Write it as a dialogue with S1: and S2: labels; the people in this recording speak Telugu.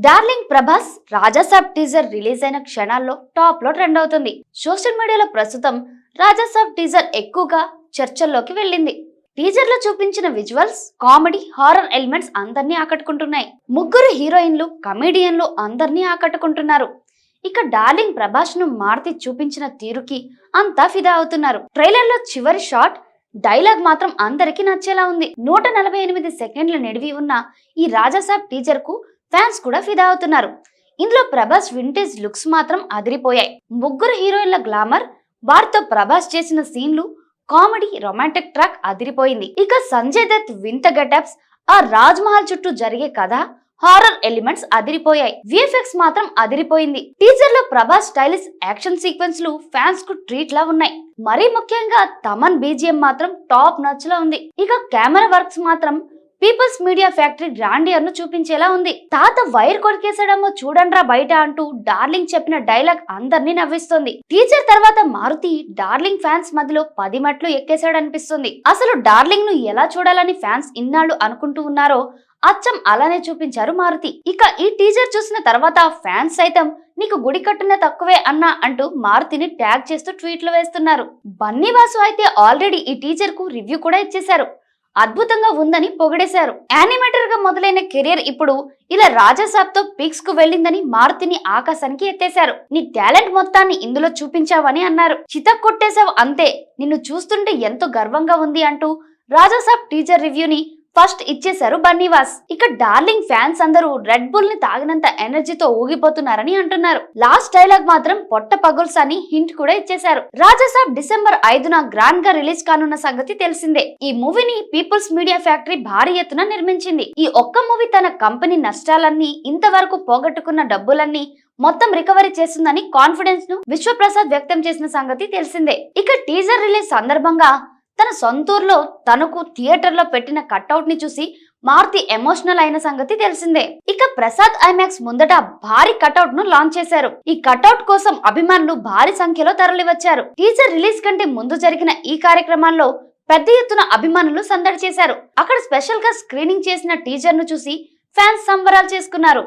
S1: Darling Prabhas Raja Saab teaser release అయిన క్షణాల్లో టాప్ లో ట్రెండ్ అవుతుంది. సోషల్ మీడియాలో ప్రస్తుతం రాజాసాబ్ టీజర్ ఎక్కువగా చర్చల్లోకి వెళ్ళింది. టీజర్ లో చూపించిన విజువల్స్, కామెడీ, హారర్ ఎలిమెంట్స్ అందరినీ ఆకట్టుకుంటున్నాయి. ముగ్గురు హీరోయిన్లు, కమెడియన్లు అందరినీ ఆకట్టుకుంటున్నారు. ఇక డార్లింగ్ ప్రభాస్ ను మారుతి చూపించిన తీరుకి అంతా ఫిదా అవుతున్నారు. ట్రైలర్ లో చివరి షాట్, డైలాగ్ మాత్రం అందరికీ నచ్చేలా ఉంది. 148 సెకండ్ల నిడివి ఉన్న ఈ రాజాసాబ్ టీజర్ కు ఫ్యాన్స్ కూడా ఫిదా అవుతున్నారు. ఇందులో ప్రభాస్ వింటేజ్ లుక్స్ మాత్రం అదిరిపోయాయి. ముగ్గురు హీరోయిన్ల గ్లామర్, వారితో ప్రభాస్ చేసిన సీన్లు, కామెడీ, రొమాంటిక్ ట్రాక్ అదిరిపోయింది. ఇక సంజయ్ దత్ వింత గెటప్స్, ఆ రాజ్ మహల్ చుట్టూ జరిగే కథ, హారర్ ఎలిమెంట్స్ అదిరిపోయాయి. విఎఫ్ఎక్స్ మాత్రం అదిరిపోయింది. టీజర్ లో ప్రభాస్ స్టైలిష్ యాక్షన్ సీక్వెన్స్ లు ఫ్యాన్స్ కు ట్రీట్ లా ఉన్నాయి. మరీ ముఖ్యంగా తమన్ బీజిఎం మాత్రం టాప్ నచ్ లో ఉంది. ఇక కెమెరా వర్క్స్ మాత్రం పీపుల్స్ మీడియా ఫ్యాక్టరీ గ్రాండియర్ ను చూపించేలా ఉంది. తాత వైర్ కొరికేసడమో చూడండ్రా బయట అంటూ డార్లింగ్ చెప్పిన డైలాగ్ అందరినీ నవ్విస్తుంది. టీజర్ తర్వాత మారుతి డార్లింగ్ ఫ్యాన్స్ మధ్యలో 10 మెట్లు ఎక్కేశాడనిపిస్తుంది. అసలు డార్లింగ్ ను ఎలా చూడాలని ఫ్యాన్స్ ఇన్నాళ్ళు అనుకుంటూ ఉన్నారో అచ్చం అలానే చూపించారు మారుతి. ఇక ఈ టీజర్ చూసిన తర్వాత ఫ్యాన్స్ సైతం నీకు గుడి కట్టున తక్కువే అన్నా అంటూ మారుతిని ట్యాగ్ చేస్తూ ట్వీట్లు వేస్తున్నారు. బన్నీ వాసు అయితే ఆల్రెడీ ఈ టీజర్ కు రివ్యూ కూడా ఇచ్చేశారు. అద్భుతంగా ఉందని పొగిడేశారు. యానిమేటర్ గా మొదలైన కెరియర్ ఇప్పుడు ఇలా రాజాసాబ్ తో పీక్స్ కు వెళ్ళిందని మారుతిని ఆకాశానికి ఎత్తేశారు. నీ టాలెంట్ మొత్తాన్ని ఇందులో చూపించావని అన్నారు. చితక్ కొట్టేశావు అంతే, నిన్ను చూస్తుంటే ఎంతో గర్వంగా ఉంది అంటూ రాజాసాబ్ టీజర్ రివ్యూని ఫస్ట్ ఇచ్చేశారు బన్నీవాస్. ఇక డార్లింగ్ ఫ్యాన్స్ అందరూ రెడ్ బుల్ ని తాగినంత ఎనర్జీతో ఊగిపోతున్నారని అంటున్నారు. లాస్ట్ డైలాగ్ మాత్రం పొట్ట పగుల్స్ అని హింట్ కూడా ఇచ్చేశారు. రాజాసాబ్ డిసెంబర్ 5న గ్రాండ్ గా రిలీజ్ కానున్న సంగతి తెలిసిందే. ఈ మూవీని పీపుల్స్ మీడియా ఫ్యాక్టరీ భారీ ఎత్తున నిర్మించింది. ఈ ఒక్క మూవీ తన కంపెనీ నష్టాలన్నీ, ఇంతవరకు పోగొట్టుకున్న డబ్బులన్నీ మొత్తం రికవరీ చేస్తుందని కాన్ఫిడెన్స్ ను విశ్వప్రసాద్ వ్యక్తం చేసిన సంగతి తెలిసిందే. ఇక టీజర్ రిలీజ్ సందర్భంగా తన సొంతూరులో తనకు థియేటర్ లో పెట్టిన కట్అవుట్ ని చూసి మారుతి ఎమోషనల్ అయిన సంగతి తెలిసిందే. ఇక ప్రసాద్ ఐమాక్స్ ముందట భారీ కట్అవుట్ ను లాంచ్ చేశారు. ఈ కట్అవుట్ కోసం అభిమానులు భారీ సంఖ్యలో తరలివచ్చారు. టీజర్ రిలీజ్ కంటే ముందు జరిగిన ఈ కార్యక్రమాల్లో పెద్ద ఎత్తున అభిమానులు సందడి చేశారు. అక్కడ స్పెషల్ గా స్క్రీనింగ్ చేసిన టీజర్ ను చూసి ఫ్యాన్స్ సంబరాలు చేసుకున్నారు.